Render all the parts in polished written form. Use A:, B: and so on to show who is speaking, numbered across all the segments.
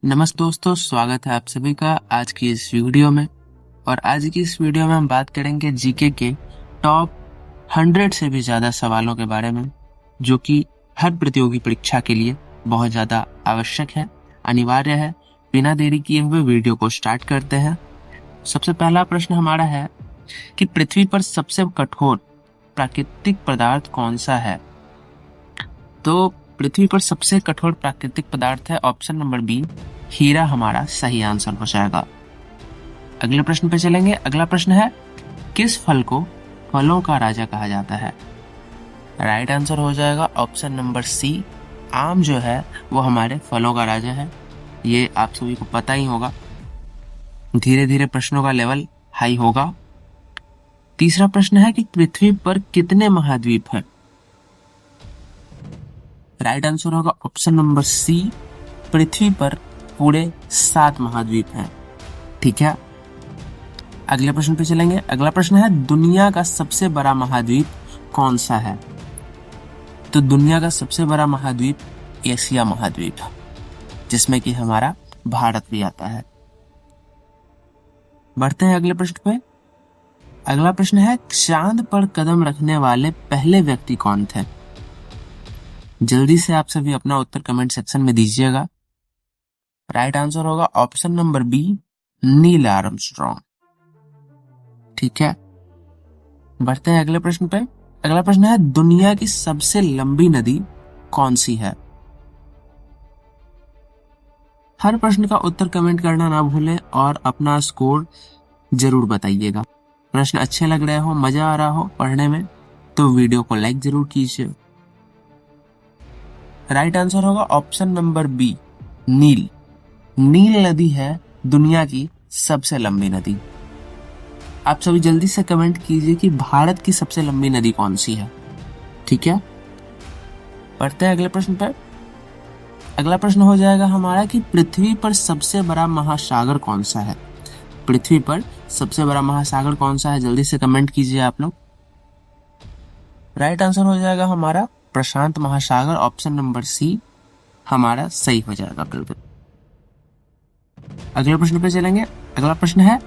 A: नमस्ते दोस्तों, स्वागत है आप सभी का आज की इस वीडियो में। और आज की इस वीडियो में हम बात करेंगे जीके के टॉप 100 से भी ज्यादा सवालों के बारे में, जो कि हर प्रतियोगी परीक्षा के लिए बहुत ज्यादा आवश्यक है, अनिवार्य है। बिना देरी किए हुए वीडियो को स्टार्ट करते हैं। सबसे पहला प्रश्न हमारा है कि पृथ्वी पर सबसे कठोर प्राकृतिक पदार्थ कौन सा है। तो पृथ्वी पर सबसे कठोर प्राकृतिक पदार्थ है ऑप्शन नंबर बी, हीरा हमारा सही आंसर हो जाएगा। अगले प्रश्न पे चलेंगे। अगला प्रश्न है, किस फल को फलों का राजा कहा जाता है। राइट आंसर हो जाएगा ऑप्शन नंबर सी, आम जो है वो हमारे फलों का राजा है। ये आप सभी को पता ही होगा। धीरे धीरे प्रश्नों का लेवल हाई होगा। तीसरा प्रश्न है कि पृथ्वी पर कितने महाद्वीप हैं। राइट आंसर होगा ऑप्शन नंबर सी, पृथ्वी पर पूरे 7 महाद्वीप हैं। ठीक है, अगले प्रश्न पे चलेंगे। अगला प्रश्न है, दुनिया का सबसे बड़ा महाद्वीप कौन सा है। तो दुनिया का सबसे बड़ा महाद्वीप एशिया महाद्वीप है, जिसमें कि हमारा भारत भी आता है। बढ़ते हैं अगले प्रश्न पे। अगला प्रश्न है, चांद पर कदम रखने वाले पहले व्यक्ति कौन थे। जल्दी से आप सभी अपना उत्तर कमेंट सेक्शन में दीजिएगा। राइट आंसर होगा option number B, Neil Armstrong. ठीक है, बढ़ते हैं अगले प्रश्न पे। अगला प्रश्न है, दुनिया की सबसे लंबी नदी कौन सी है। हर प्रश्न का उत्तर कमेंट करना ना भूलें और अपना स्कोर जरूर बताइएगा। प्रश्न अच्छे लग रहे हो, मजा आ रहा हो पढ़ने में, तो वीडियो को लाइक जरूर कीजिए। राइट आंसर होगा ऑप्शन नंबर बी, नील। नील नदी है दुनिया की सबसे लंबी नदी। आप सभी जल्दी से कमेंट कीजिए कि भारत की सबसे लंबी नदी कौन सी है। ठीक है, पढ़ते हैं अगले प्रश्न पर। अगला प्रश्न हो जाएगा हमारा कि पृथ्वी पर सबसे बड़ा महासागर कौन सा है। पृथ्वी पर सबसे बड़ा महासागर कौन सा है, जल्दी से कमेंट कीजिए आप लोग। राइट आंसर हो जाएगा हमारा प्रशांत महासागर, ऑप्शन नंबर सी हमारा सही हो जाएगा बिल्कुल। अगले प्रश्न पे चलेंगे। अगला प्रश्न है,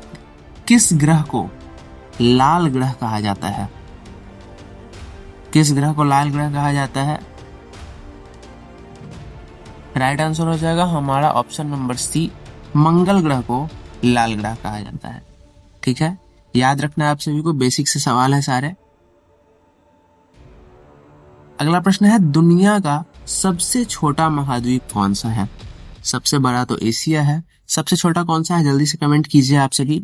A: किस ग्रह को लाल ग्रह कहा जाता है। किस ग्रह को लाल ग्रह कहा जाता है। राइट आंसर हो जाएगा हमारा ऑप्शन नंबर सी, मंगल ग्रह को लाल ग्रह कहा जाता है। ठीक है, याद रखना है आप सभी को, बेसिक से सवाल है सारे। अगला प्रश्न है, दुनिया का सबसे छोटा महाद्वीप कौन सा है। सबसे बड़ा तो एशिया है, सबसे छोटा कौन सा है, जल्दी से कमेंट कीजिए आप सभी।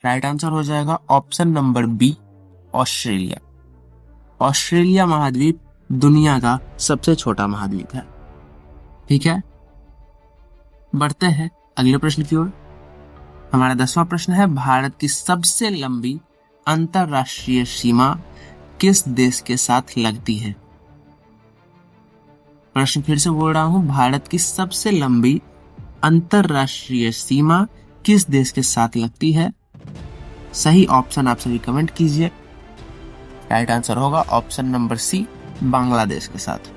A: राइट आंसर हो जाएगा option number B, Australia. Australia महाद्वीप दुनिया का सबसे छोटा महाद्वीप है। ठीक है, बढ़ते हैं अगले प्रश्न की ओर। हमारा 10वां प्रश्न है, भारत की सबसे लंबी अंतरराष्ट्रीय सीमा किस देश के साथ लगती है। प्रश्न फिर से बोल रहा हूं, भारत की सबसे लंबी अंतरराष्ट्रीय सीमा किस देश के साथ लगती है। सही ऑप्शन आप सभी कमेंट कीजिए। राइट आंसर होगा ऑप्शन नंबर सी, बांग्लादेश के साथ।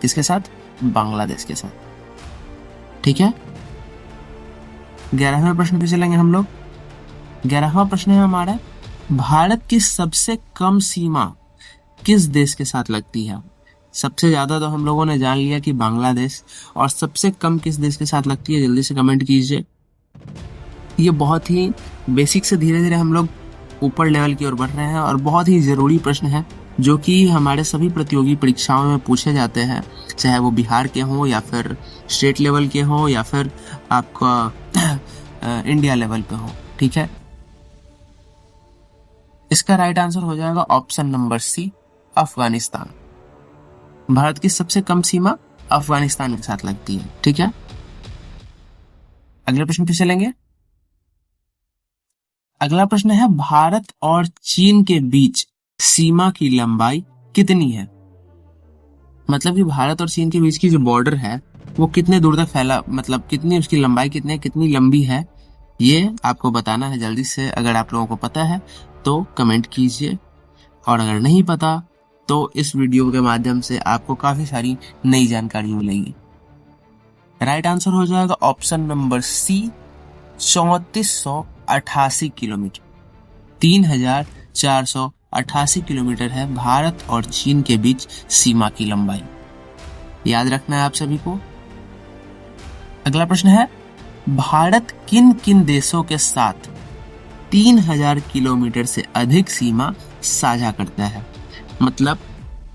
A: किसके साथ, बांग्लादेश के साथ। ठीक है, 11वें प्रश्न पे चलेंगे हम लोग। 11वां प्रश्न है हमारा, भारत की सबसे कम सीमा किस देश के साथ लगती है। सबसे ज्यादा तो हम लोगों ने जान लिया कि बांग्लादेश, और सबसे कम किस देश के साथ लगती है, जल्दी से कमेंट कीजिए। ये बहुत ही बेसिक से धीरे धीरे हम लोग ऊपर लेवल की ओर बढ़ रहे हैं, और बहुत ही जरूरी प्रश्न है जो कि हमारे सभी प्रतियोगी परीक्षाओं में पूछे जाते हैं, चाहे वो बिहार के हों या फिर स्टेट लेवल के हों या फिर आपका इंडिया लेवल पे हो। ठीक है, इसका राइट आंसर हो जाएगा option number C, Afghanistan. Bharat की सबसे कम सीमा अफगानिस्तान के साथ लगती है। ठीक है, अगले प्रश्न पे चलेंगे। अगला प्रश्न है, भारत और चीन के बीच सीमा की लंबाई कितनी है। मतलब कि भारत और चीन के बीच की जो बॉर्डर है वो कितने दूर तक फैला, मतलब कितनी उसकी लंबाई कितनी लंबी है, ये आपको बताना है जल्दी से। अगर आप लोगों को पता है तो कमेंट कीजिए, और अगर नहीं पता तो इस वीडियो के माध्यम से आपको काफी सारी नई जानकारी मिलेगी। राइट आंसर हो जाएगा option number C, 3488 kilometre. 3488 kilometre है भारत और चीन के बीच सीमा की लंबाई। याद रखना है आप सभी को। अगला प्रश्न है, भारत किन किन देशों के साथ 3000 किलोमीटर से अधिक सीमा साझा करता है? मतलब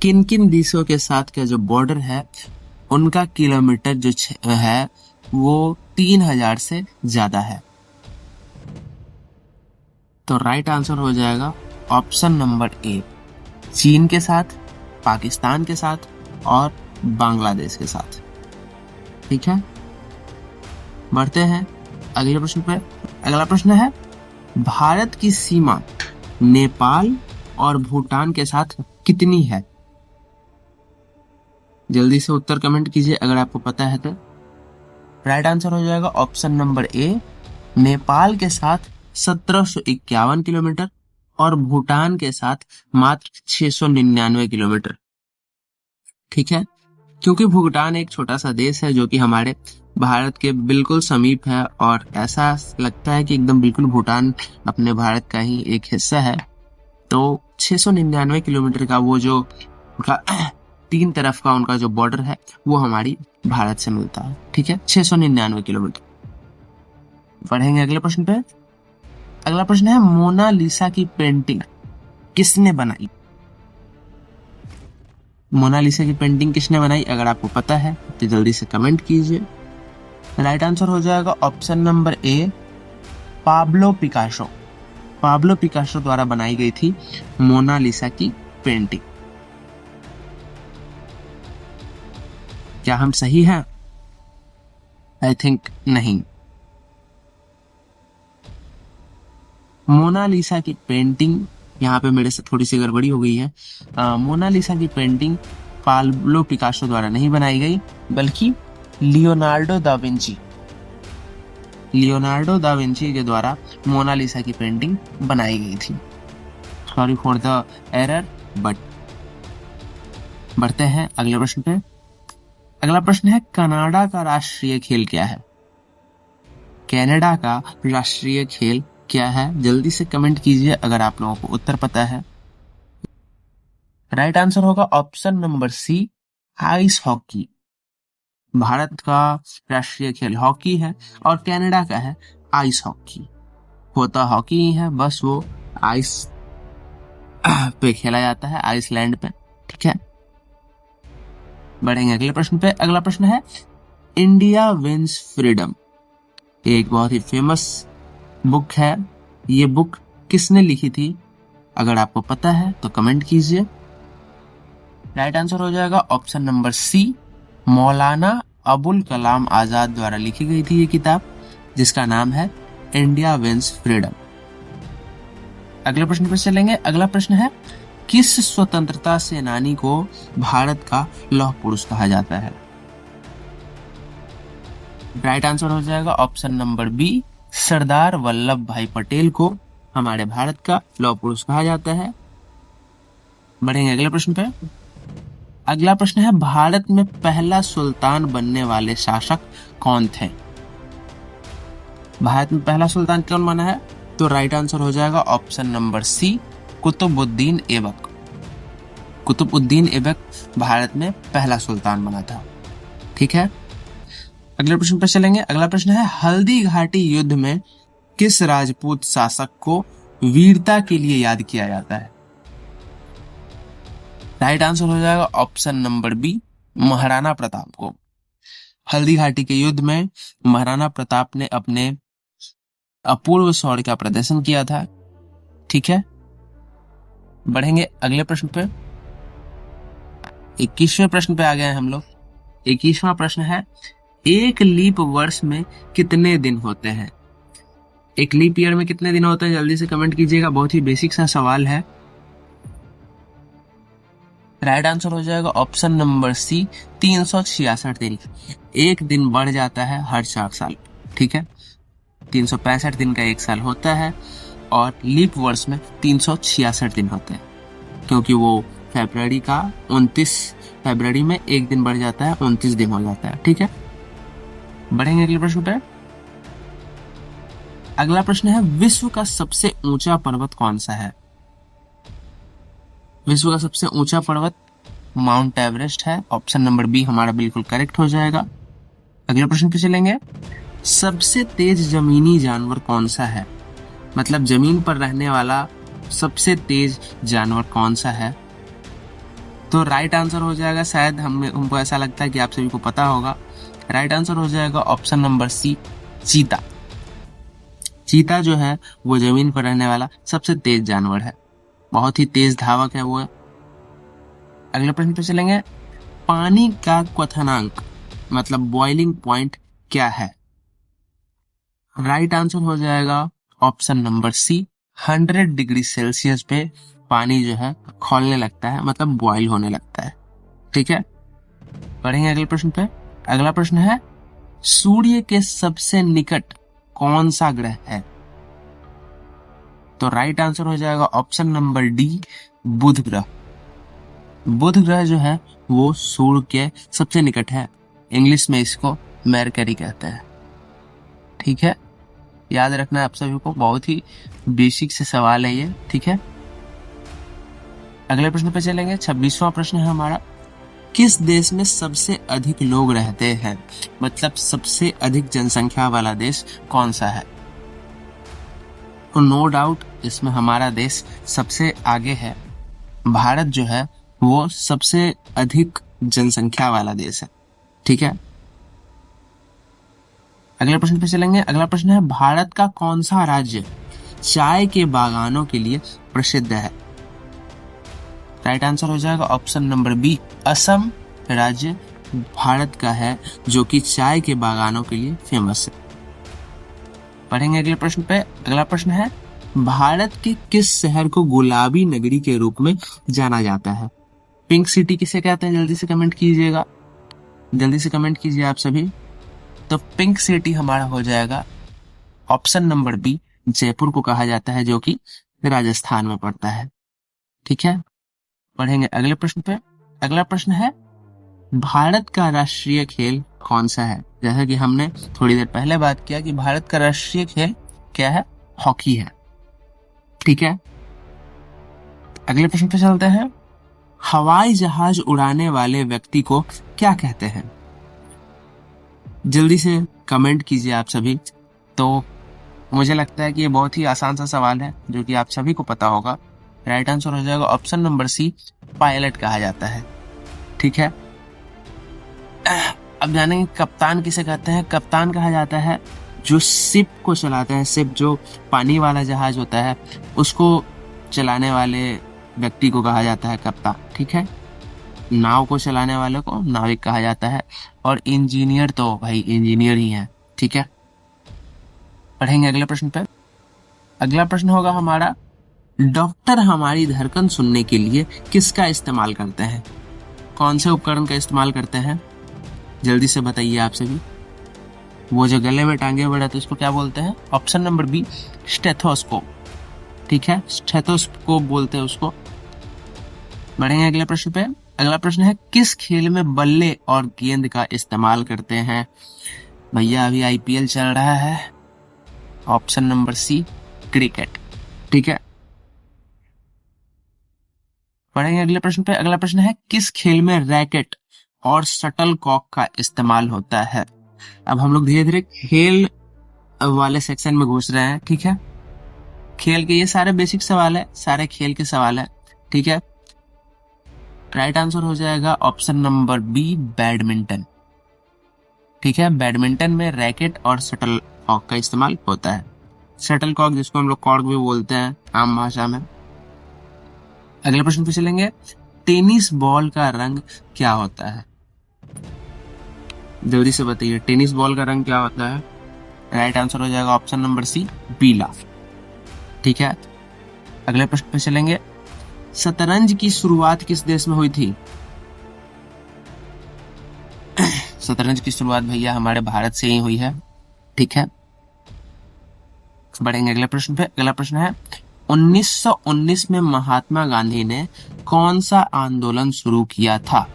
A: किन किन देशों के साथ का जो बॉर्डर है उनका किलोमीटर जो है वो 3000 से ज्यादा है। तो राइट आंसर हो जाएगा ऑप्शन नंबर ए, चीन के साथ, पाकिस्तान के साथ और बांग्लादेश के साथ। ठीक है, बढ़ते हैं अगले प्रश्न पे। अगला प्रश्न है, भारत की सीमा नेपाल और भूटान के साथ कितनी है? जल्दी से उत्तर कमेंट कीजिए अगर आपको पता है तो। राइट आंसर हो जाएगा ऑप्शन नंबर ए, नेपाल के साथ 1751 किलोमीटर और भूटान के साथ मात्र 699 किलोमीटर। ठीक है, क्योंकि भूटान एक छोटा सा देश है जो कि हमारे भारत के बिल्कुल समीप है और ऐसा लगता है कि एकदम बिल्कुल भूटान अपने भारत का ही एक हिस्सा है। तो 699 किलोमीटर का वो जो उनका 3 तरफ का उनका जो बॉर्डर है वो हमारी भारत से मिलता है। ठीक है, 699 किलोमीटर। बढ़ेंगे अगले प्रश्न पे। अगला प्रश्न है, मोनालिसा की पेंटिंग किसने बनाई? मोनालिसा की पेंटिंग किसने बनाई? अगर आपको पता है तो जल्दी से कमेंट कीजिए। राइट आंसर हो जाएगा option number A, Pablo Picasso. Pablo Picasso द्वारा बनाई गई थी मोनालिसा की पेंटिंग। क्या हम सही हैं? आई थिंक नहीं। मोनालिसा की पेंटिंग, यहाँ पे मेरे से थोड़ी सी गड़बड़ी हो गई है। मोनालिसा की पेंटिंग पाब्लो पिकासो द्वारा नहीं बनाई गई बल्कि लियोनार्डो दा विंची के द्वारा मोनालिसा की पेंटिंग बनाई गई थी। Sorry for the error, but बढ़ते हैं अगले प्रश्न पे। अगला प्रश्न है, कनाडा का राष्ट्रीय खेल क्या है? कनाडा का राष्ट्रीय खेल क्या है? जल्दी से कमेंट कीजिए अगर आप लोगों को उत्तर पता है। राइट आंसर होगा option number C, ice hockey. Bharat का राष्ट्रीय खेल हॉकी है और कनाडा का है आइस हॉकी। होता हॉकी ही है, बस वो आइस पे खेला जाता है, आइसलैंड पे। ठीक है, बढ़ेंगे अगले प्रश्न पे। अगला प्रश्न है, इंडिया विंस फ्रीडम एक बहुत ही फेमस बुक है। ये बुक किसने लिखी थी? अगर आपको पता है तो कमेंट कीजिए। राइट आंसर हो जाएगा ऑप्शन नंबर सी, मौलाना अबुल कलाम आजाद द्वारा लिखी गई थी ये किताब, जिसका नाम है इंडिया विंस फ्रीडम। अगले प्रश्न पर चलेंगे। अगला प्रश्न है, किस स्वतंत्रता सेनानी को भारत का लौह पुरुष कहा जाता है? राइट आंसर हो जाएगा option number B, Sardar Vallabh भाई पटेल को हमारे भारत का लौह पुरुष कहा जाता है। बढ़ेंगे अगले प्रश्न पे। अगला प्रश्न है, भारत में पहला सुल्तान बनने वाले शासक कौन थे? भारत में पहला सुल्तान कौन बना है? तो राइट आंसर हो जाएगा option number C, Qutubuddin Aibak. Qutubuddin Aibak Bharat में पहला सुल्तान बना था। ठीक है, अगले प्रश्न पर चलेंगे। अगला प्रश्न है, हल्दी घाटी युद्ध में किस राजपूत शासक को वीरता के लिए याद किया जाता है? राइट आंसर हो जाएगा option number B, Maharana Pratap को। हल्दी घाटी के युद्ध में महाराणा प्रताप ने अपने अपूर्व शौर्य का प्रदर्शन किया था। ठीक है, बढ़ेंगे अगले प्रश्न पे। 21वें प्रश्न पे आ गए हैं हम लोग। 21वां प्रश्न है, एक लीप वर्ष में कितने दिन होते हैं? एक लीप ईयर में कितने दिन होते हैं? जल्दी से कमेंट कीजिएगा, बहुत ही बेसिक सा सवाल है। राइट आंसर हो जाएगा ऑप्शन नंबर सी, 366 दिन। एक दिन बढ़ जाता है हर 4 साल। ठीक है, 365 दिन का एक साल होता है और लीप वर्ष में 366 दिन होते हैं, क्योंकि वो फरवरी का 29 फरवरी में एक दिन बढ़ जाता है, 29 दिन हो जाता है। ठीक है, बढ़ेंगे अगले प्रश्न पे। अगला प्रश्न है, विश्व का सबसे ऊंचा पर्वत कौन सा है? विश्व का सबसे ऊंचा पर्वत माउंट एवरेस्ट है। ऑप्शन नंबर बी हमारा बिल्कुल करेक्ट हो जाएगा। अगले प्रश्न पे चलेंगे। सबसे तेज जमीनी जानवर कौन सा है? मतलब जमीन पर रहने वाला सबसे तेज जानवर कौन सा है? तो राइट आंसर हो जाएगा, शायद हमको ऐसा लगता है कि आप सभी को पता होगा। राइट आंसर हो जाएगा ऑप्शन नंबर सी, चीता। चीता जो है वो जमीन पर रहने वाला सबसे तेज जानवर है, बहुत ही तेज धावक है वो। अगले प्रश्न पे चलेंगे। पानी का क्वथनांक मतलब बॉइलिंग पॉइंट क्या है? राइट आंसर हो जाएगा option number C, 100 degree Celsius पे पानी जो है खौलने लगता है, मतलब बॉयल होने लगता है। ठीक है, पढ़ेंगे अगले प्रश्न पे। अगला प्रश्न है, सूर्य के सबसे निकट कौन सा ग्रह है? तो राइट आंसर हो जाएगा ऑप्शन नंबर डी, बुध ग्रह। बुध ग्रह जो है वो सूर्य के सबसे निकट है। इंग्लिश में इसको मरकरी कहते हैं। ठीक है, याद रखना आप सभी को, बहुत ही बेसिक से सवाल है ये। ठीक है, अगले प्रश्न पे चलेंगे। 26वां प्रश्न है हमारा, किस देश में सबसे अधिक लोग रहते हैं? मतलब सबसे अधिक जनसंख्या वाला देश कौन सा है? तो नो डाउट इसमें हमारा देश सबसे आगे है। भारत जो है वो सबसे अधिक जनसंख्या वाला देश है। ठीक है, अगले प्रश्न पे चलेंगे। अगला प्रश्न है, भारत का कौन सा राज्य चाय के बागानों के लिए प्रसिद्ध है? राइट आंसर हो जाएगा ऑप्शन नंबर बी, असम राज्य भारत का है जो कि चाय के बागानों के लिए फेमस है। पढ़ेंगे अगले प्रश्न पे। अगला प्रश्न है, भारत के किस शहर को गुलाबी नगरी के रूप में जाना जाता है? पिंक सिटी किसे कहते हैं? जल्दी से कमेंट कीजिएगा, जल्दी से कमेंट कीजिए आप सभी। तो पिंक सिटी हमारा हो जाएगा ऑप्शन नंबर बी, जयपुर को कहा जाता है जो कि राजस्थान में पड़ता है। ठीक है, पढ़ेंगे अगले प्रश्न पे। अगला प्रश्न है, भारत का राष्ट्रीय खेल कौन सा है? जैसा कि हमने थोड़ी देर पहले बात किया कि भारत का राष्ट्रीय खेल क्या है? हॉकी है। ठीक है, अगले प्रश्न पे चलते हैं। हवाई जहाज उड़ाने वाले व्यक्ति को क्या कहते हैं? जल्दी से कमेंट कीजिए आप सभी। तो मुझे लगता है कि ये बहुत ही आसान सा सवाल है जो कि आप सभी को पता होगा। राइट आंसर हो जाएगा ऑप्शन नंबर सी, पायलट कहा जाता है। ठीक है, अब जानेंगे कप्तान किसे कहते हैं। कप्तान कहा जाता है जो शिप को चलाते हैं, शिप जो पानी वाला जहाज होता है उसको चलाने वाले व्यक्ति को कहा जाता है कप्तान। ठीक है, नाव को चलाने वाले को नाविक कहा जाता है, और इंजीनियर तो भाई इंजीनियर ही है। ठीक है, पढ़ेंगे अगले प्रश्न पे। अगला प्रश्न होगा हमारा, डॉक्टर हमारी धड़कन सुनने के लिए किसका इस्तेमाल करते हैं? कौन से उपकरण का इस्तेमाल करते हैं? जल्दी से बताइए आप सभी। वो जो गले में टांगे हुए रहते हैं उसको क्या बोलते हैं? Option number B, stethoscope. ठीक है, स्टेथोस्कोप बोलते हैं उसको। बढ़ेंगे अगले प्रश्न पे। अगला प्रश्न है, किस खेल में बल्ले और गेंद का इस्तेमाल करते हैं? भैया अभी आईपीएल चल रहा है। Option number C, cricket. ठीक है, पढ़ेंगे अगले प्रश्न पे। अगला प्रश्न है, किस खेल में रैकेट और शटल कॉक का इस्तेमाल होता है? अब हम लोग धीरे धीरे खेल वाले सेक्शन में घुस रहे हैं। ठीक है, खेल के ये सारे बेसिक सवाल है, सारे खेल के सवाल है। ठीक है, राइट आंसर हो जाएगा ऑप्शन नंबर बी, बैडमिंटन। ठीक है, बैडमिंटन में रैकेट और शटल कॉक का इस्तेमाल होता है। शटल कॉक जिसको हम लोग कॉर्क भी बोलते हैं आम भाषा में। अगले प्रश्न पे चलेंगे, टेनिस बॉल का रंग क्या होता है? जल्दी से बताइए, टेनिस बॉल का रंग क्या होता है? राइट आंसर हो जाएगा ऑप्शन नंबर सी, पीला। ठीक है, अगले प्रश्न पे चलेंगे, शतरंज की शुरुआत किस देश में हुई थी? शतरंज की शुरुआत भैया हमारे भारत से ही हुई है। ठीक है, बढ़ेंगे अगले प्रश्न पे। अगला प्रश्न है, 1919 में महात्मा गांधी ने कौन सा आंदोलन शुरू किया था?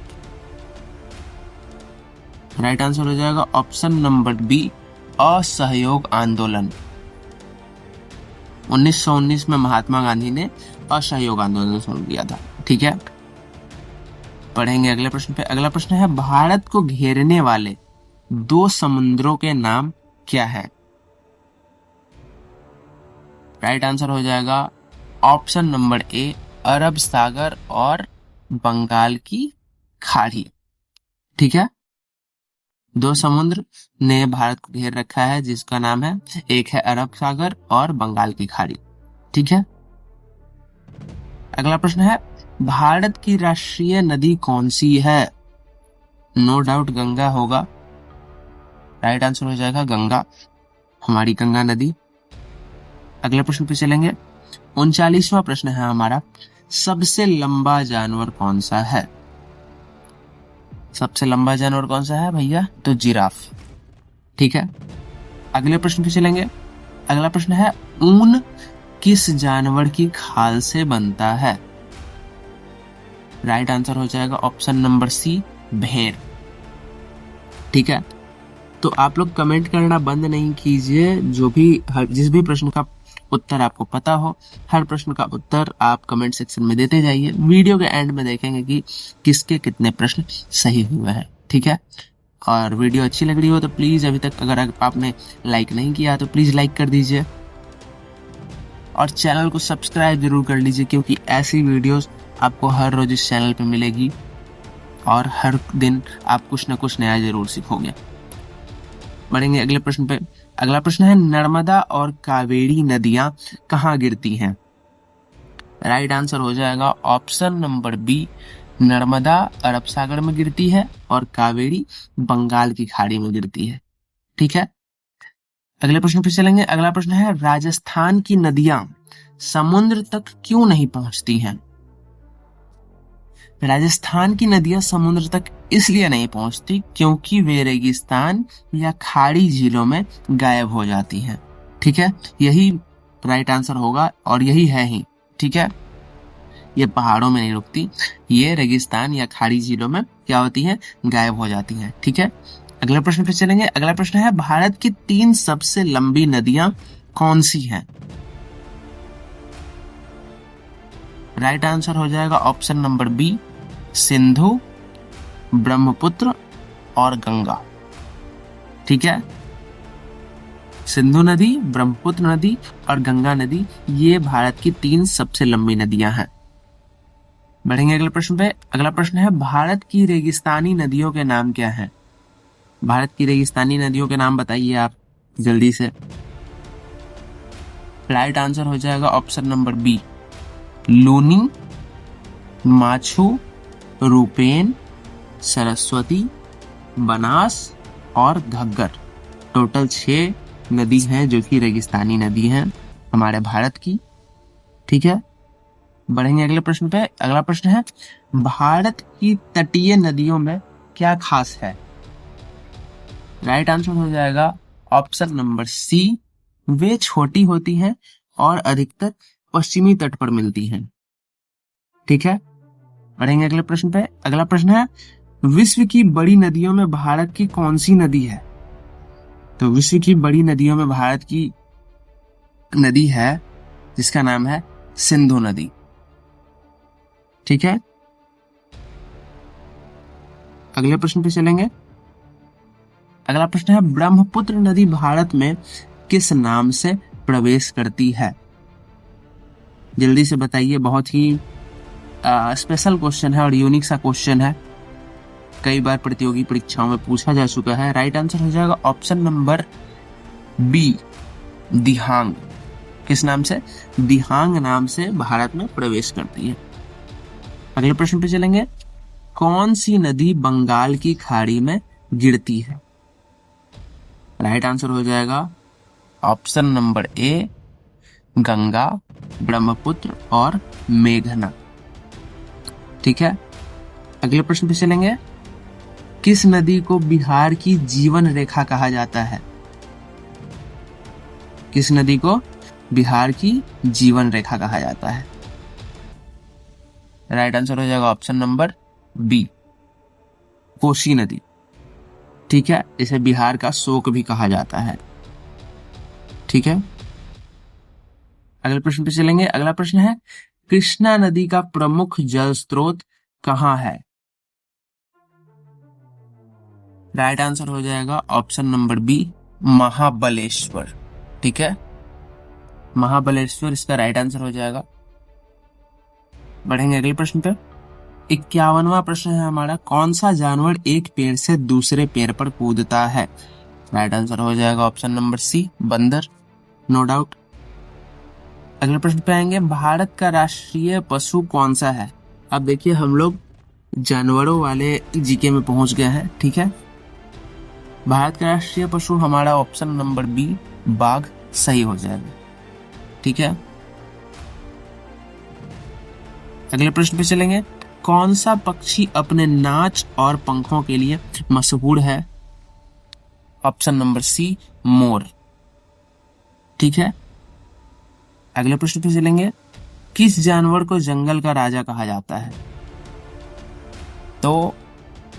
A: राइट आंसर हो जाएगा ऑप्शन नंबर बी, असहयोग आंदोलन। 1919 में महात्मा गांधी ने असहयोग आंदोलन शुरू किया था। ठीक है, पढ़ेंगे अगले प्रश्न पे। अगला प्रश्न है, भारत को घेरने वाले 2 समुद्रों के नाम क्या है? राइट आंसर हो जाएगा ऑप्शन नंबर ए, अरब सागर और बंगाल की खाड़ी। ठीक है, 2 समुद्र ने भारत को घेर रखा है जिसका नाम है, एक है अरब सागर और बंगाल की खाड़ी। ठीक है, अगला प्रश्न है, भारत की राष्ट्रीय नदी कौन सी है? नो डाउट गंगा होगा। राइट आंसर हो जाएगा गंगा, हमारी गंगा नदी। अगले प्रश्न पे चलेंगे। 39वां प्रश्न है हमारा, सबसे लंबा जानवर कौन सा है? सबसे लंबा जानवर कौन सा है भैया? तो जिराफ। ठीक है, अगले प्रश्न पे चलेंगे। अगला प्रश्न है, ऊन किस जानवर की खाल से बनता है? राइट आंसर हो जाएगा ऑप्शन नंबर सी, भेड़। ठीक है, तो आप लोग कमेंट करना बंद नहीं कीजिए। जिस भी प्रश्न का उत्तर आपको पता हो, हर प्रश्न का उत्तर आप कमेंट सेक्शन में देते जाइए। वीडियो के एंड में देखेंगे कि किसके कितने प्रश्न सही हुए हैं। ठीक है, और वीडियो अच्छी लग रही हो तो प्लीज, अभी तक अगर आपने लाइक नहीं किया तो प्लीज लाइक कर दीजिए और चैनल को सब्सक्राइब जरूर कर लीजिए, क्योंकि ऐसी वीडियोस आपको हर रोज इस चैनल पे मिलेगी और हर दिन आप कुछ ना कुछ नया जरूर सीखोगे। बढ़ेंगे अगले प्रश्न पे। अगला प्रश्न है, नर्मदा और कावेरी नदियां कहाँ गिरती हैं? राइट आंसर हो जाएगा ऑप्शन नंबर बी, नर्मदा अरब सागर में गिरती है और कावेरी बंगाल की खाड़ी में गिरती है। ठीक है, अगले प्रश्न पे चलेंगे। अगला प्रश्न है, राजस्थान की नदियां समुद्र तक क्यों नहीं पहुंचती हैं? राजस्थान की नदियां समुद्र तक इसलिए नहीं पहुंचती क्योंकि वे रेगिस्तान या खाड़ी झीलों में गायब हो जाती हैं। ठीक है, यही राइट आंसर होगा और यही है ही। ठीक है, ये पहाड़ों में नहीं रुकती, ये रेगिस्तान या खाड़ी झीलों में क्या होती हैं? गायब हो जाती हैं। ठीक है, अगले प्रश्न पे चलेंगे। अगला प्रश्न है, भारत की 3 सबसे लंबी नदियां कौन सी हैं? राइट आंसर हो जाएगा option number B, Sindhu, Brahmaputra और गंगा। ठीक है, सिंधु नदी, ब्रह्मपुत्र नदी और गंगा नदी, ये भारत की 3 सबसे लंबी नदियां हैं। बढ़ेंगे अगले प्रश्न पे। अगला प्रश्न है, भारत की रेगिस्तानी नदियों के नाम क्या हैं? भारत की रेगिस्तानी नदियों के नाम बताइए आप जल्दी से। राइट आंसर हो जाएगा option number B, Luni, Machhu, Rupen, Saraswati, Banas और घग्गर। टोटल 6 नदी हैं जो कि रेगिस्तानी नदी हैं हमारे भारत की। ठीक है, बढ़ेंगे अगले प्रश्न पे। अगला प्रश्न है, भारत की तटीय नदियों में क्या खास है? राइट आंसर हो जाएगा ऑप्शन नंबर सी, वे छोटी होती हैं और अधिकतर पश्चिमी तट पर मिलती हैं। ठीक है, बढ़ेंगे अगले प्रश्न पे। अगला प्रश्न है, विश्व की बड़ी नदियों में भारत की कौन सी नदी है? तो विश्व की बड़ी नदियों में भारत की नदी है जिसका नाम है सिंधु नदी। ठीक है, अगले प्रश्न पे चलेंगे। अगला प्रश्न है, ब्रह्मपुत्र नदी भारत में किस नाम से प्रवेश करती है? जल्दी से बताइए, बहुत ही स्पेशल क्वेश्चन है और यूनिक सा क्वेश्चन है, कई बार प्रतियोगी परीक्षाओं में पूछा जा चुका है। राइट आंसर हो जाएगा ऑप्शन नंबर बी, दिहांग। किस नाम से? दिहांग नाम से भारत में प्रवेश करती है। अगले प्रश्न पे चलेंगे, कौन सी नदी बंगाल की खाड़ी में गिरती है? राइट आंसर हो जाएगा option number A, Ganga, Brahmaputra और मेघना। ठीक है, अगले प्रश्न पे चलेंगे, किस नदी को बिहार की जीवन रेखा कहा जाता है? किस नदी को बिहार की जीवन रेखा कहा जाता है? राइट आंसर हो जाएगा ऑप्शन नंबर बी, कोसी नदी। ठीक है, इसे बिहार का शोक भी कहा जाता है। ठीक है, अगले प्रश्न पे चलेंगे। अगला प्रश्न है, कृष्णा नदी का प्रमुख जल स्रोत कहाँ है? राइट आंसर हो जाएगा ऑप्शन नंबर बी, महाबलेश्वर। ठीक है, महाबलेश्वर इसका राइट आंसर हो जाएगा। बढ़ेंगे अगले प्रश्न पे। 51वां प्रश्न है हमारा, कौन सा जानवर एक पेड़ से दूसरे पेड़ पर कूदता है? राइट आंसर हो जाएगा ऑप्शन नंबर सी, बंदर, नो डाउट। अगले प्रश्न पे आएंगे, भारत का राष्ट्रीय पशु कौन सा है? अब देखिए हम लोग जानवरों वाले जीके में पहुंच गए हैं। ठीक है, भारत का राष्ट्रीय पशु हमारा ऑप्शन नंबर बी, बाघ सही हो जाएगा। ठीक है, अगले प्रश्न पे चलेंगे, कौन सा पक्षी अपने नाच और पंखों के लिए मशहूर है? ऑप्शन नंबर सी, मोर। ठीक है, अगले प्रश्न पे चलेंगे, किस जानवर को जंगल का राजा कहा जाता है? तो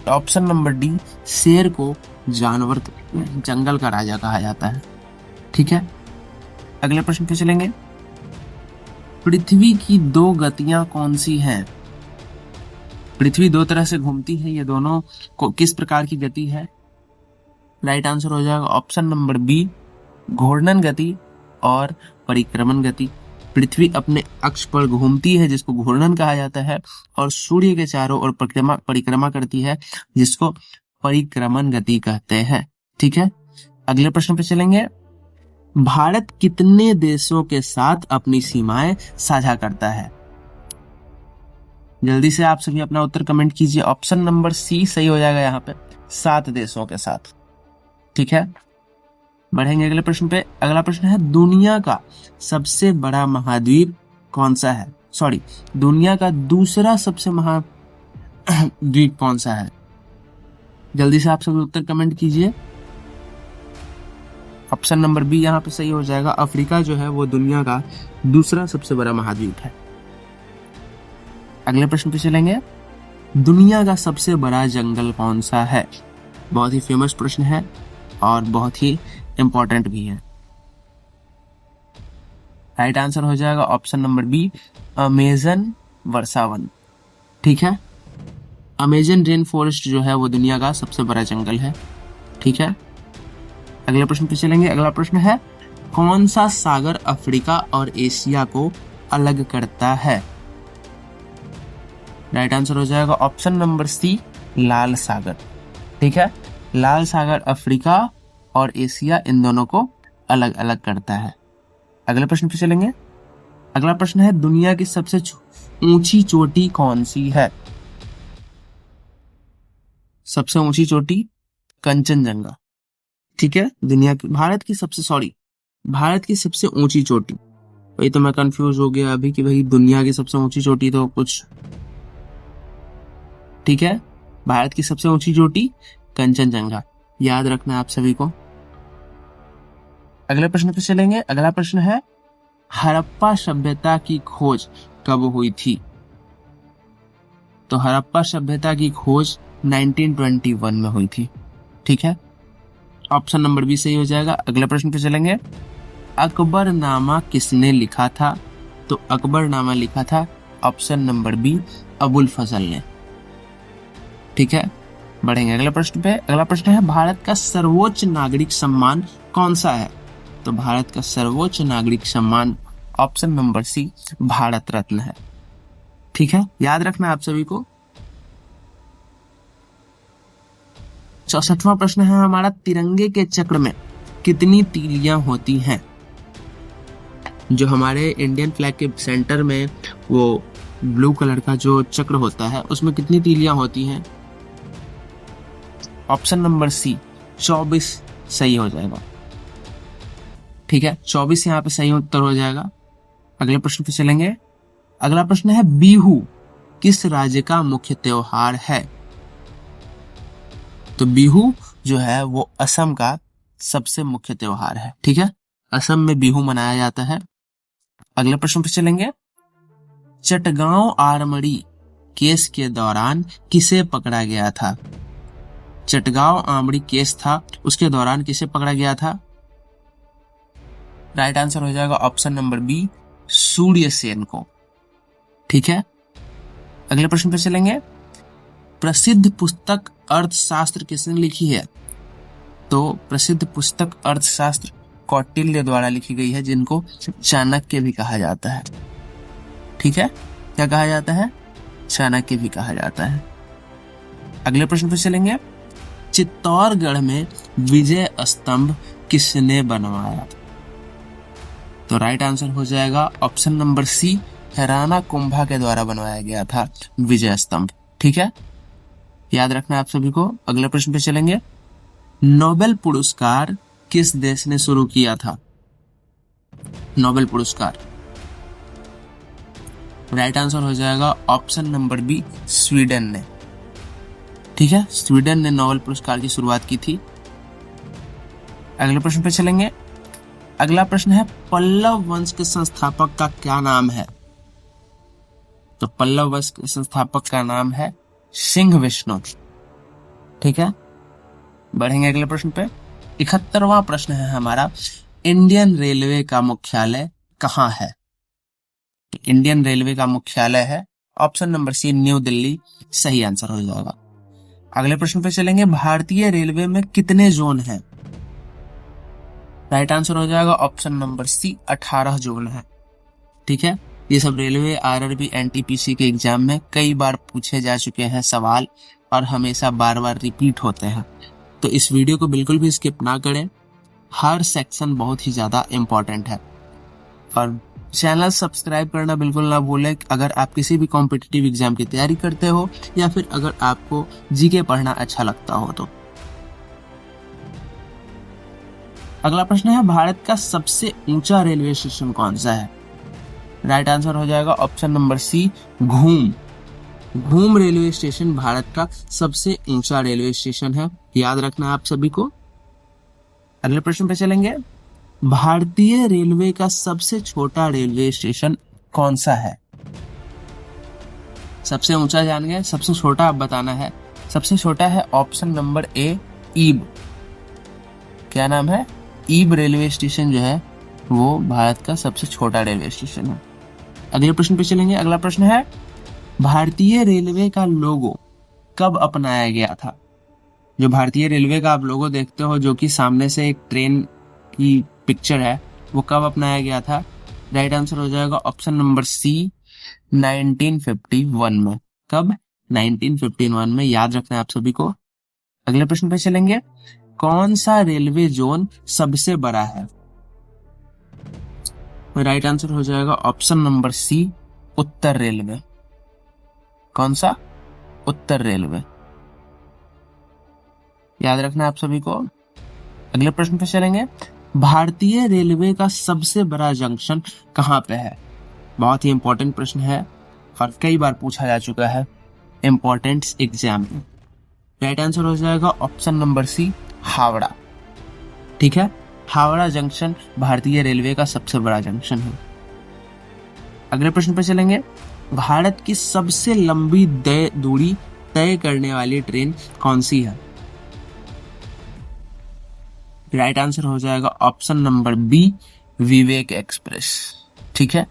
A: ऑप्शन नंबर डी, शेर को जंगल का राजा कहा जाता है। ठीक है, अगले प्रश्न पे चलेंगे, पृथ्वी की दो गतियां कौन सी हैं? पृथ्वी दो तरह से घूमती है, ये दोनों को किस प्रकार की गति है? राइट आंसर हो जाएगा ऑप्शन नंबर बी, घूर्णन गति और परिक्रमण गति। पृथ्वी अपने अक्ष पर घूमती है जिसको घूर्णन कहा जाता है, और सूर्य के चारों ओर परिक्रमा करती है जिसको परिक्रमण गति कहते हैं। ठीक है, अगले प्रश्न पे चलेंगे, भारत कितने देशों के साथ अपनी सीमाएं साझा करता है? जल्दी से आप सभी अपना उत्तर कमेंट कीजिए। ऑप्शन नंबर सी सही हो जाएगा यहाँ पे, 7 देशों के साथ। ठीक है, बढ़ेंगे अगले प्रश्न पे। अगला प्रश्न है, दुनिया का सबसे बड़ा महाद्वीप कौन सा है? सॉरी, दुनिया का दूसरा सबसे महाद्वीप कौन सा है? जल्दी से आप सभी उत्तर कमेंट कीजिए। ऑप्शन नंबर बी यहाँ पे सही हो जाएगा, अफ्रीका जो है वो दुनिया का दूसरा सबसे बड़ा महाद्वीप है। अगले प्रश्न पे चलेंगे, दुनिया का सबसे बड़ा जंगल कौन सा है? बहुत ही फेमस प्रश्न है और बहुत ही इंपॉर्टेंट भी है। राइट आंसर हो जाएगा ऑप्शन नंबर बी, अमेजन वर्षावन। ठीक है, अमेजन रेन फॉरेस्ट जो है वो दुनिया का सबसे बड़ा जंगल है। ठीक है, अगले प्रश्न पे चलेंगे। अगला प्रश्न है, कौन सा सागर अफ्रीका और एशिया को अलग करता है? राइट आंसर हो जाएगा ऑप्शन नंबर सी, लाल सागर। ठीक है, लाल सागर अफ्रीका और एशिया इन दोनों को अलग अलग करता है। अगले प्रश्न पे चलेंगे। अगला प्रश्न है, दुनिया की सबसे ऊंची चोटी कौन सी है? सबसे ऊंची चोटी कंचनजंगा। ठीक है, भारत की सबसे ऊंची चोटी। वही तो मैं कंफ्यूज हो गया अभी कि भाई दुनिया की सबसे ऊंची चोटी तो कुछ। ठीक है, भारत की सबसे ऊंची चोटी कंचनजंगा, याद रखना आप सभी को। अगले प्रश्न पे चलेंगे। अगला प्रश्न है, हड़प्पा सभ्यता की खोज कब हुई थी? तो हड़प्पा सभ्यता की खोज 1921 में हुई थी। ठीक है, ऑप्शन नंबर बी सही हो जाएगा। अगले प्रश्न पे चलेंगे, अकबरनामा किसने लिखा था? तो अकबरनामा लिखा था ऑप्शन नंबर बी, अबुल फजल ने। ठीक है, बढ़ेंगे अगले प्रश्न पे। अगला प्रश्न है, भारत का सर्वोच्च नागरिक सम्मान कौन सा है? तो भारत का सर्वोच्च नागरिक सम्मान ऑप्शन नंबर सी, भारत रत्न है। ठीक है, याद रखना आप सभी को। 64वां प्रश्न है हमारा, तिरंगे के चक्र में कितनी तीलियां होती हैं? जो हमारे इंडियन फ्लैग के सेंटर में वो ब्लू कलर का जो चक्र होता है उसमें कितनी तीलियां होती हैं? ऑप्शन नंबर सी, 24 सही हो जाएगा। ठीक है, 24 यहाँ पे सही उत्तर हो जाएगा। अगले प्रश्न पे चलेंगे। अगला प्रश्न है, बिहू किस राज्य का मुख्य त्योहार है? तो बिहू जो है वो असम का सबसे मुख्य त्योहार है। ठीक है, असम में बिहू मनाया जाता है। अगले प्रश्न पे चलेंगे, चटगांव आरमड़ी केस के दौरान किसे पकड़ा गया था? चटगांव आमड़ी केस था, उसके दौरान किसे पकड़ा गया था? राइट आंसर हो जाएगा option number B, Surya Sen को। ठीक है, अगले प्रश्न पे चलेंगे। प्रसिद्ध पुस्तक अर्थशास्त्र किसने लिखी है? तो प्रसिद्ध पुस्तक अर्थशास्त्र कौटिल्य द्वारा लिखी गई है, जिनको चाणक्य भी कहा जाता है। ठीक है, क्या कहा जाता है? चाणक्य भी कहा जाता है। अगले प्रश्न पे चलेंगे। चित्तौड़गढ़ में विजय स्तंभ किसने बनवाया? तो राइट आंसर हो जाएगा option number C, Rana Kumbha के द्वारा बनवाया गया था विजय स्तंभ। ठीक है, याद रखना आप सभी को। अगले प्रश्न पे चलेंगे। नोबेल पुरस्कार किस देश ने शुरू किया था? नोबेल पुरस्कार, राइट आंसर हो जाएगा ऑप्शन नंबर बी, स्वीडन ने। ठीक है, स्वीडन ने नोबेल पुरस्कार की शुरुआत की थी। अगले प्रश्न पे चलेंगे। अगला प्रश्न है, पल्लव वंश के संस्थापक का क्या नाम है? तो पल्लव वंश के संस्थापक का नाम है सिंह विष्णु। ठीक है, बढ़ेंगे अगले प्रश्न पे। 71वां प्रश्न है हमारा, इंडियन रेलवे का मुख्यालय कहाँ है? इंडियन रेलवे का मुख्यालय है option number C, New Delhi, सही आंसर हो जाएगा। अगले प्रश्न पे चलेंगे। भारतीय रेलवे में कितने जोन हैं? राइट आंसर हो जाएगा ऑप्शन नंबर सी, 18 जोन है। ठीक है, ये सब रेलवे, आरआरबी, एनटीपीसी के एग्जाम में कई बार पूछे जा चुके हैं सवाल, और हमेशा बार बार रिपीट होते हैं। तो इस वीडियो को बिल्कुल भी स्किप ना करें, हर सेक्शन बहुत ही ज्यादा इंपॉर्टेंट है। और चैनल सब्सक्राइब करना बिल्कुल ना भूलें अगर आप किसी भी कॉम्पिटिटिव एग्जाम की तैयारी करते हो, या फिर अगर आपको जीके पढ़ना अच्छा लगता हो तो। अगला प्रश्न है, भारत का सबसे ऊंचा रेलवे स्टेशन कौन सा है? राइट आंसर हो जाएगा ऑप्शन नंबर सी, घूम। घूम रेलवे स्टेशन भारत का सबसे ऊंचा रेलवे स्टेशन है, याद रखना आप सभी को। अगले प्रश्न पे चलेंगे। भारतीय रेलवे का सबसे छोटा रेलवे स्टेशन कौन सा है? सबसे ऊंचा जान गए, सबसे छोटा आप बताना है। सबसे छोटा है ऑप्शन नंबर ए, ईब। क्या नाम है? ईब रेलवे स्टेशन जो है वो भारत का सबसे छोटा रेलवे स्टेशन है। अगले प्रश्न पे चलेंगे। अगला प्रश्न है, भारतीय रेलवे का लोगो कब अपनाया गया था? जो भारतीय रेलवे का आप लोगो देखते हो, जो कि सामने से एक ट्रेन की पिक्चर है, वो कब अपनाया गया था? राइट आंसर हो जाएगा ऑप्शन नंबर सी, 1951 में। कब? 1951 में, याद रखना है आप सभी को। अगले प्रश्न पे चलेंगे। कौन सा रेलवे जोन सबसे बड़ा है? राइट आंसर हो जाएगा ऑप्शन नंबर सी, उत्तर रेलवे। कौन सा? उत्तर रेलवे, याद रखना आप सभी को। अगले प्रश्न पे चलेंगे। भारतीय रेलवे का सबसे बड़ा जंक्शन कहाँ पे है? बहुत ही इंपॉर्टेंट प्रश्न है और कई बार पूछा जा चुका है इंपॉर्टेंट एग्जाम में। राइट आंसर हो जाएगा ऑप्शन नंबर सी, हावड़ा। ठीक है, हावड़ा जंक्शन भारतीय रेलवे का सबसे बड़ा जंक्शन है। अगले प्रश्न पे चलेंगे। भारत की सबसे लंबी दूरी तय करने वाली ट्रेन कौन सी है? राइट आंसर हो जाएगा ऑप्शन नंबर बी, विवेक एक्सप्रेस। ठीक है,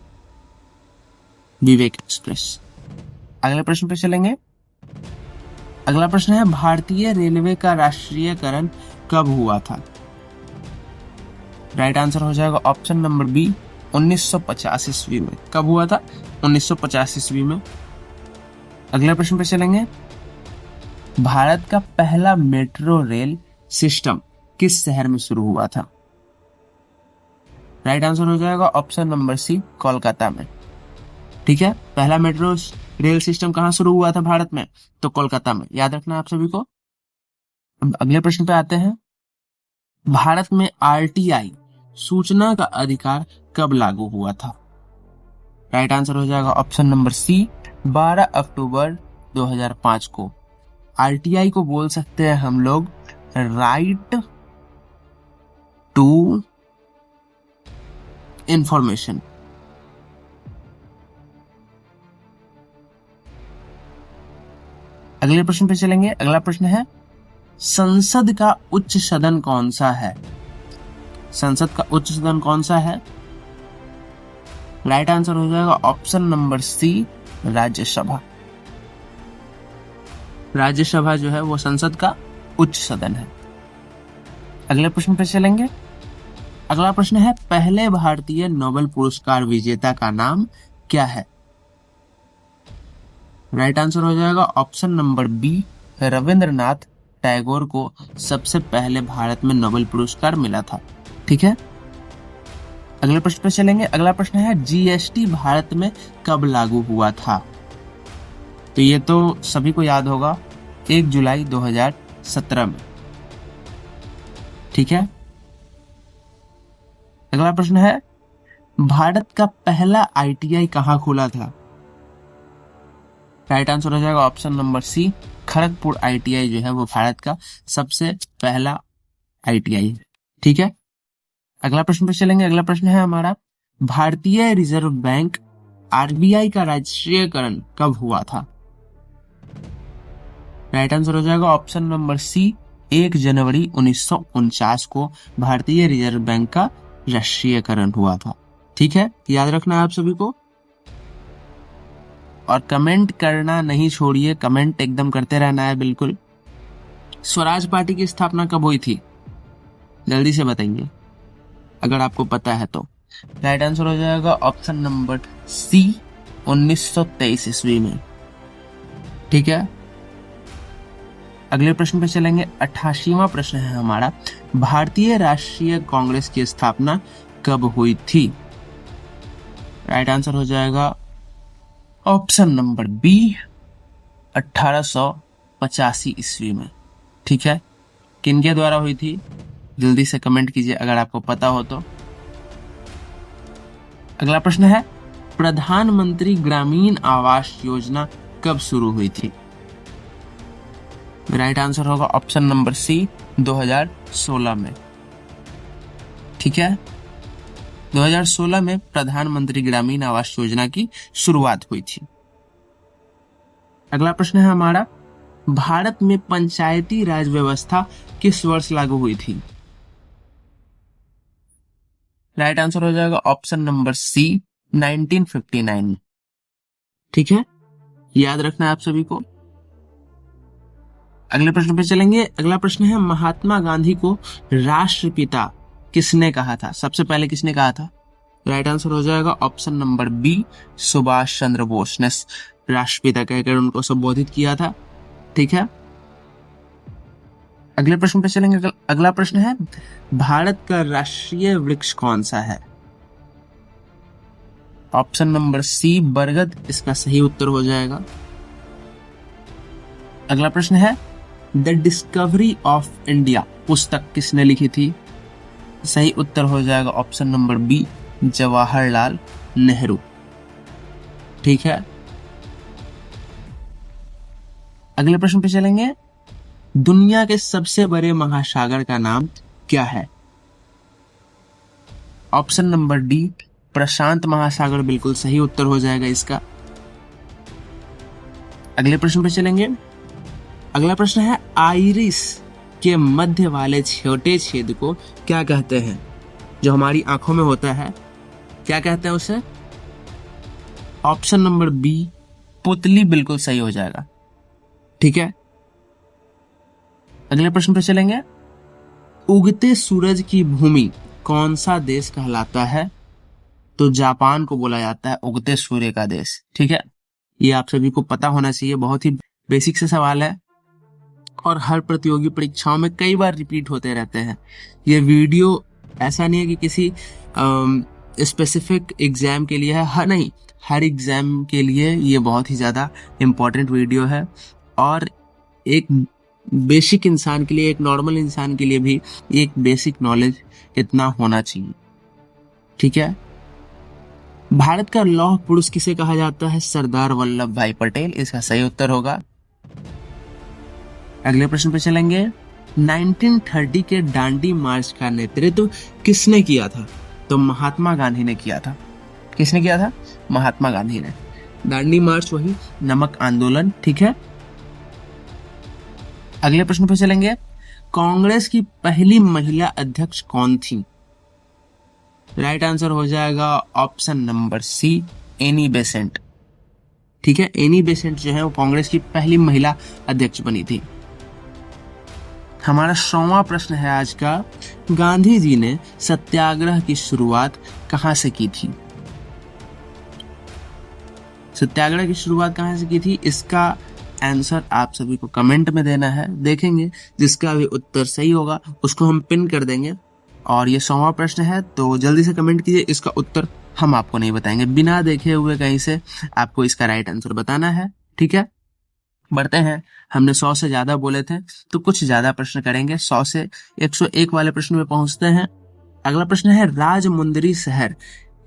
A: विवेक एक्सप्रेस। अगले प्रश्न पे चलेंगे। अगला प्रश्न है, भारतीय रेलवे का राष्ट्रीयकरण कब हुआ था? राइट आंसर हो जाएगा ऑप्शन नंबर बी, 1950 ईस्वी में। कब हुआ था? 1950 ईस्वी में। अगले प्रश्न पे चलेंगे। भारत का पहला मेट्रो रेल सिस्टम किस शहर में शुरू हुआ था? राइट आंसर हो जाएगा ऑप्शन नंबर सी, कोलकाता में। ठीक है, पहला मेट्रो रेल सिस्टम कहाँ शुरू हुआ था भारत में? तो कोलकाता में, याद रखना आप सभी को। अगले प्रश्न पे आते हैं। भारत में आरटीआई सूचना का अधिकार कब लागू हुआ था? राइट आंसर हो जाएगा ऑप्शन नंबर सी, 12 अक्टूबर 2005 को। आरटीआई को बोल सकते हैं हम लोग राइट टू इंफॉर्मेशन। अगले प्रश्न पे चलेंगे। अगला प्रश्न है संसद का उच्च सदन कौन सा है? संसद का उच्च सदन कौन सा है? राइट आंसर हो जाएगा option number C, Rajya Sabha. Rajya Sabha जो है वो संसद का उच्च सदन है। अगले प्रश्न पे चलेंगे। अगला प्रश्न है पहले भारतीय नोबेल पुरस्कार विजेता का नाम क्या है? राइट आंसर हो जाएगा option number B, Rabindranath Tagore को सबसे पहले भारत में नोबेल पुरस्कार मिला था। ठीक है, अगले प्रश्न पे चलेंगे। अगला प्रश्न है जीएसटी भारत में कब लागू हुआ था? तो ये तो सभी को याद होगा, 1 जुलाई 2017 में। ठीक है, अगला प्रश्न है भारत का पहला आईटीआई कहाँ खुला था? राइट आंसर हो जाएगा option number C, Kharagpur ITI जो है वो भारत का सबसे पहला आईटीआई है। ठीक है, अगला प्रश्न पे चलेंगे। अगला प्रश्न है हमारा भारतीय रिजर्व बैंक आरबीआई का राष्ट्रीयकरण कब हुआ था? राइट आंसर हो जाएगा ऑप्शन नंबर सी, 1 जनवरी 1949 को भारतीय रिजर्व बैंक का राष्ट्रीयकरण हुआ था। ठीक है, याद रखना है आप सभी को, और कमेंट करना नहीं छोड़िए, कमेंट एकदम करते रहना है बिल्कुल। स्वराज पार्टी की स्थापना कब हुई थी? जल्दी से बताइए अगर आपको पता है तो। राइट आंसर हो जाएगा ऑप्शन नंबर सी, 1923 ईस्वी में। ठीक है, अगले प्रश्न पे चलेंगे। 88वां प्रश्न है हमारा भारतीय राष्ट्रीय कांग्रेस की स्थापना कब हुई थी? राइट आंसर हो जाएगा ऑप्शन नंबर बी, 1885 ईस्वी में। ठीक है, किनके द्वारा हुई थी? जल्दी से कमेंट कीजिए अगर आपको पता हो तो। अगला प्रश्न है प्रधानमंत्री ग्रामीण आवास योजना कब शुरू हुई थी? राइट आंसर होगा ऑप्शन नंबर सी, 2016 में। ठीक है, 2016 में प्रधानमंत्री ग्रामीण आवास योजना की शुरुआत हुई थी। अगला प्रश्न है हमारा भारत में पंचायती राज व्यवस्था किस वर्ष लागू हुई थी? राइट आंसर हो जाएगा ऑप्शन नंबर सी, 1959। ठीक है, याद रखना है आप सभी को। अगले प्रश्न पे चलेंगे। अगला प्रश्न है महात्मा गांधी को राष्ट्रपिता किसने कहा था? सबसे पहले किसने कहा था? राइट आंसर हो जाएगा option number B, Subhash Chandra Bose ने राष्ट्रपिता कहकर उनको संबोधित किया था। ठीक है, अगले प्रश्न पे चलेंगे। अगला प्रश्न है भारत का राष्ट्रीय वृक्ष कौन सा है? ऑप्शन नंबर सी, बरगद इसका सही उत्तर हो जाएगा। अगला प्रश्न है द डिस्कवरी ऑफ इंडिया पुस्तक किसने लिखी थी? सही उत्तर हो जाएगा option number B, Jawaharlal Nehru. ठीक है, अगले प्रश्न पे चलेंगे। दुनिया के सबसे बड़े महासागर का नाम क्या है? ऑप्शन नंबर डी, प्रशांत महासागर बिल्कुल सही उत्तर हो जाएगा इसका। अगले प्रश्न पे चलेंगे। अगला प्रश्न है आइरिस के मध्य वाले छोटे छेद को क्या कहते हैं? जो हमारी आंखों में होता है, क्या कहते हैं उसे? ऑप्शन नंबर बी, पुतली बिल्कुल सही हो जाएगा। ठीक है, अगले प्रश्न पे चलेंगे। उगते सूरज की भूमि कौन सा देश कहलाता है? तो जापान को बोला जाता है उगते सूर्य का देश। ठीक है, ये आप सभी को पता होना चाहिए, बहुत ही बेसिक से सवाल है और हर प्रतियोगी परीक्षाओं में कई बार रिपीट होते रहते हैं। ये वीडियो ऐसा नहीं है कि किसी स्पेसिफिक एग्जाम के लिए है, नहीं, हर एग्जाम के लिए ये बहुत ही ज्यादा इम्पोर्टेंट वीडियो है और एक बेसिक इंसान के लिए, एक नॉर्मल इंसान के लिए भी एक बेसिक नॉलेज इतना होना चाहिए। ठीक है, भारत का लौह पुरुष किसे कहा जाता है? सरदार वल्लभ भाई पटेल इसका सही उत्तर होगा। अगले प्रश्न पे चलेंगे। 1930 के दांडी मार्च का नेतृत्व किसने किया था? तो महात्मा गांधी ने किया था। किसने किया था? महात्मा गांधी ने। दांडी मार्च वही नमक आंदोलन। ठीक है, अगले प्रश्न पर चलेंगे। कांग्रेस की पहली महिला अध्यक्ष कौन थी? राइट आंसर हो जाएगा option number C, Annie Besant. ठीक है, एनी बेसेंट जो है वो कांग्रेस की पहली महिला अध्यक्ष बनी थी। हमारा 100वां प्रश्न है आज का, गांधी जी ने सत्याग्रह की शुरुआत कहां से की थी? सत्याग्रह की शुरुआत कहां से की थी, इसका आंसर आप सभी को कमेंट में देना है। देखेंगे जिसका भी उत्तर सही होगा उसको हम पिन कर देंगे। और ये 100वां प्रश्न है तो जल्दी से कमेंट कीजिए, इसका उत्तर हम आपको नहीं बताएंगे, बिना देखे हुए कहीं से आपको इसका राइट आंसर बताना है। ठीक है, बढ़ते हैं। हमने 100 से ज्यादा बोले थे तो कुछ ज्यादा प्रश्न करेंगे, 100 से 101 वाले प्रश्न में पहुंचते हैं। अगला प्रश्न है, राजमुंदरी शहर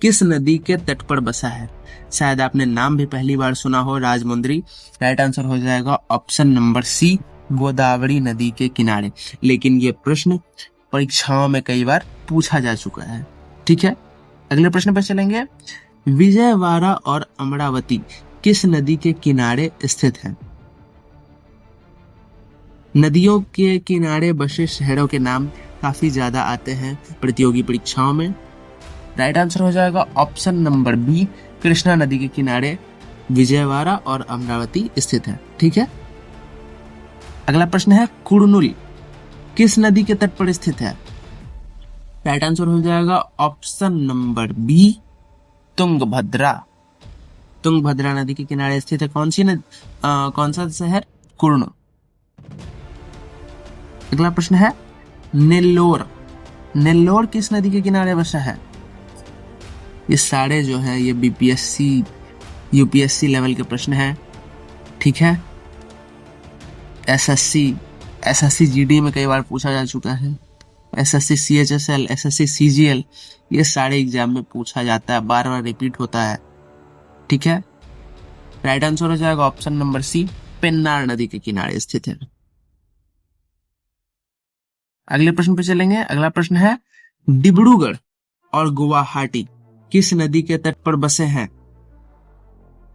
A: किस नदी के तट पर बसा है? शायद आपने नाम भी पहली बार सुना हो, राजमुंदरी। राइट आंसर हो जाएगा ऑप्शन नंबर सी, गोदावरी नदी के किनारे। लेकिन ये प्रश्न परीक्षाओं में कई बार पूछा जा चुका है। ठीक है, अगले प्रश्न पर चलेंगे। विजयवाड़ा और अमरावती किस नदी के किनारे स्थित है? नदियों के किनारे बसे शहरों के नाम काफी ज्यादा आते हैं प्रतियोगी परीक्षाओं में। राइट आंसर हो जाएगा ऑप्शन नंबर बी, कृष्णा नदी के किनारे विजयवाड़ा और अमरावती स्थित है। ठीक है, अगला प्रश्न है, कुरनूल किस नदी के तट पर स्थित है? राइट आंसर हो जाएगा option number B, Tungabhadra. Tungabhadra नदी के किनारे स्थित है कौन सा शहर? कुर्नूल। अगला प्रश्न है, नेल्लोर। नेल्लोर किस नदी के किनारे बसा है? ये सारे जो है ये बीपीएससी यूपीएससी लेवल के प्रश्न हैं। ठीक है, एसएससी जीडी में कई बार पूछा जा चुका है, एसएससी सीएचएसएल, एसएससी सीजीएल, ये सारे एग्जाम में पूछा जाता है, बार बार रिपीट होता है। ठीक है, राइट आंसर हो जाएगा ऑप्शन नंबर सी, पेन्नार नदी के किनारे स्थित है। अगले प्रश्न पे चलेंगे। अगला प्रश्न है, डिब्रूगढ़ और गुवाहाटी किस नदी के तट पर बसे हैं?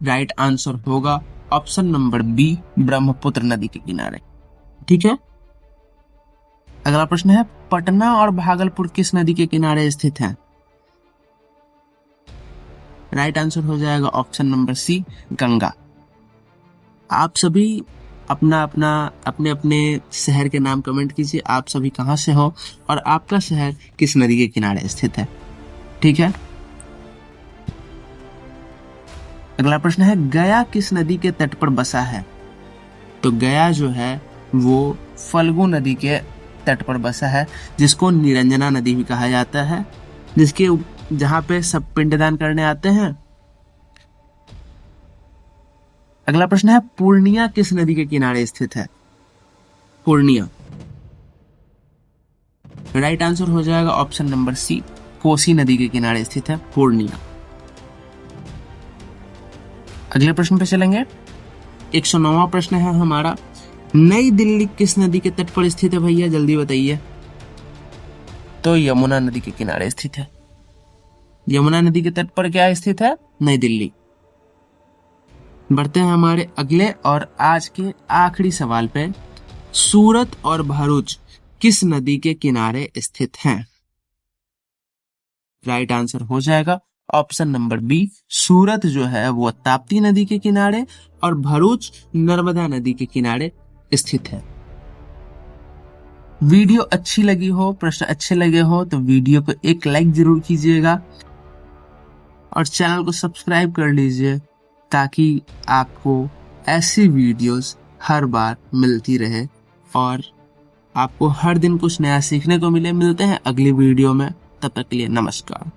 A: राइट आंसर होगा ऑप्शन नंबर बी, ब्रह्मपुत्र नदी के किनारे। ठीक है, अगला प्रश्न है, पटना और भागलपुर किस नदी के किनारे स्थित है? राइट आंसर हो जाएगा ऑप्शन नंबर सी, गंगा। आप सभी अपने अपने शहर के नाम कमेंट कीजिए, आप सभी कहां से हो और आपका शहर किस नदी के किनारे स्थित है। ठीक है, अगला प्रश्न है, गया किस नदी के तट पर बसा है? तो गया जो है वो फल्गु नदी के तट पर बसा है, जिसको निरंजना नदी भी कहा जाता है, जहां पे सब पिंडदान करने आते हैं। अगला प्रश्न है, पूर्णिया किस नदी के किनारे स्थित है? पूर्णिया। राइट आंसर हो जाएगा ऑप्शन नंबर सी, कोसी नदी के किनारे स्थित है पूर्णिया। अगले प्रश्न पे चलेंगे। 109वां प्रश्न है हमारा, नई दिल्ली किस नदी के तट पर स्थित है भैया, जल्दी बताइए। तो यमुना नदी के किनारे स्थित है। यमुना नदी के तट पर क्या स्थित है? नई दिल्ली। बढ़ते हैं हमारे अगले और आज के आखिरी सवाल पे। सूरत और भरूच किस नदी के किनारे स्थित हैं? राइट आंसर हो जाएगा ऑप्शन नंबर बी, सूरत जो है वो ताप्ती नदी के किनारे और भरूच नर्मदा नदी के किनारे स्थित है। वीडियो अच्छी लगी हो, प्रश्न अच्छे लगे हो तो वीडियो को एक लाइक जरूर कीजिएगा और चैनल को सब्सक्राइब कर लीजिए ताकि आपको ऐसी वीडियोस हर बार मिलती रहे और आपको हर दिन कुछ नया सीखने को मिले। मिलते हैं अगली वीडियो में, तब तक के लिए नमस्कार।